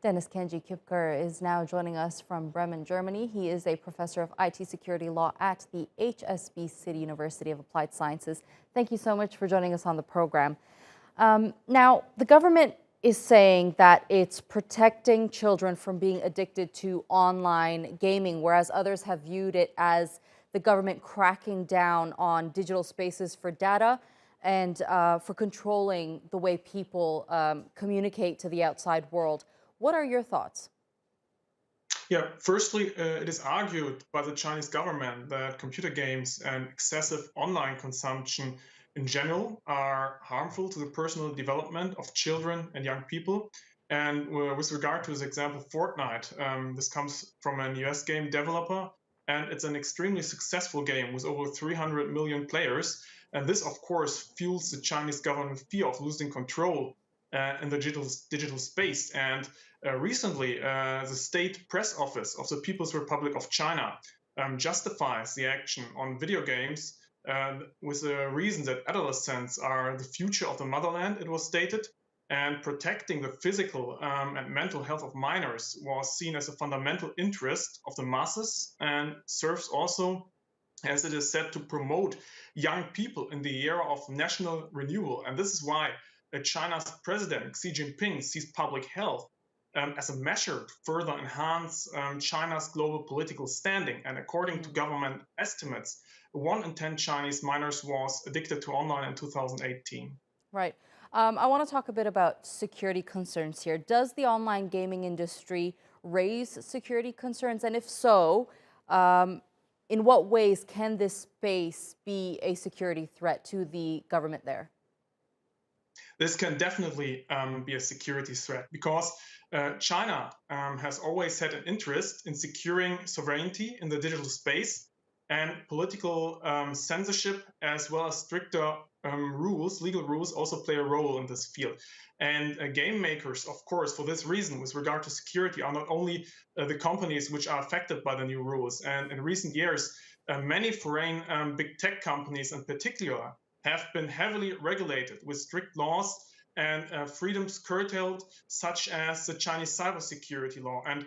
Dennis-Kenji Kipker is now joining us from Bremen, Germany. He is a professor of IT security law at the HSBC University of Applied Sciences. Thank you so much for joining us on the program. Now, the government is saying that it's protecting children from being addicted to online gaming, whereas others have viewed it as the government cracking down on digital spaces for data and for controlling the way people communicate to the outside world. What are your thoughts? Yeah, firstly, it is argued by the Chinese government that computer games and excessive online consumption in general are harmful to the personal development of children and young people. And with regard to this example, Fortnite, this comes from an US game developer, and it's an extremely successful game with over 300 million players. And this, of course, fuels the Chinese government fear of losing control in the digital space. And recently, the State Press Office of the People's Republic of China justifies the action on video games with the reason that adolescents are the future of the motherland, it was stated, and protecting the physical and mental health of minors was seen as a fundamental interest of the masses and serves also, as it is said, to promote young people in the era of national renewal. And this is why China's president, Xi Jinping, sees public health as a measure to further enhance China's global political standing. And according to government estimates, 1 in 10 Chinese minors was addicted to online in 2018. Right. I want to talk a bit about security concerns here. Does the online gaming industry raise security concerns? And if so, in what ways can this space be a security threat to the government there? This can definitely be a security threat because China has always had an interest in securing sovereignty in the digital space, and political censorship as well as stricter rules, legal rules, also play a role in this field. And game makers, of course, for this reason, with regard to security, are not only the companies which are affected by the new rules. And in recent years, many foreign big tech companies in particular have been heavily regulated with strict laws and freedoms curtailed, such as the Chinese cybersecurity law. And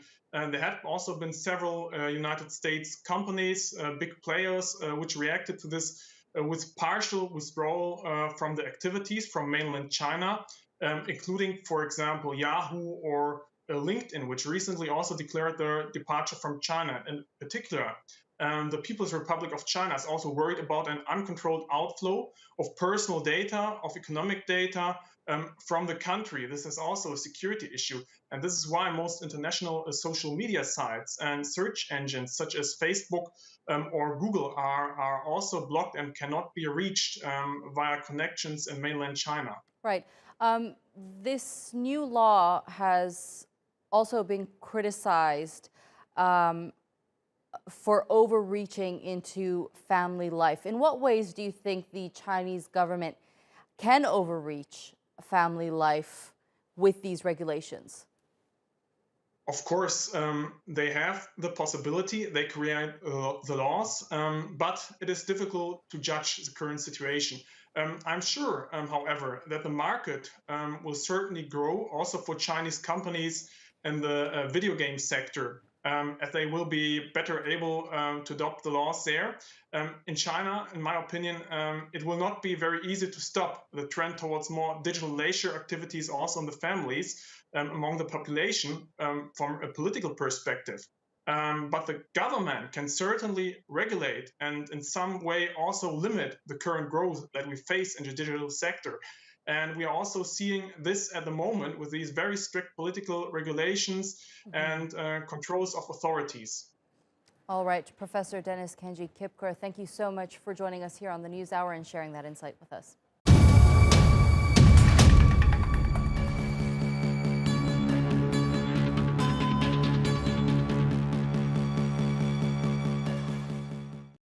there have also been several United States companies, big players, which reacted to this with partial withdrawal from the activities from mainland China, including, for example, Yahoo or LinkedIn, which recently also declared their departure from China. In particular, the People's Republic of China is also worried about an uncontrolled outflow of personal data, of economic data from the country. This is also a security issue. And this is why most international social media sites and search engines such as Facebook or Google are also blocked and cannot be reached via connections in mainland China. Right. This new law has also been criticized for overreaching into family life. In what ways do you think the Chinese government can overreach family life with these regulations? Of course, they have the possibility, they create the laws, but it is difficult to judge the current situation. I'm sure, however, that the market will certainly grow also for Chinese companies in the video game sector, as they will be better able to adopt the laws there. In China, in my opinion, it will not be very easy to stop the trend towards more digital leisure activities also in the families among the population from a political perspective. But the government can certainly regulate and in some way also limit the current growth that we face in the digital sector. And we are also seeing this at the moment with these very strict political regulations and controls of authorities. All right, Professor Dennis-Kenji Kipker, thank you so much for joining us here on the NewsHour and sharing that insight with us.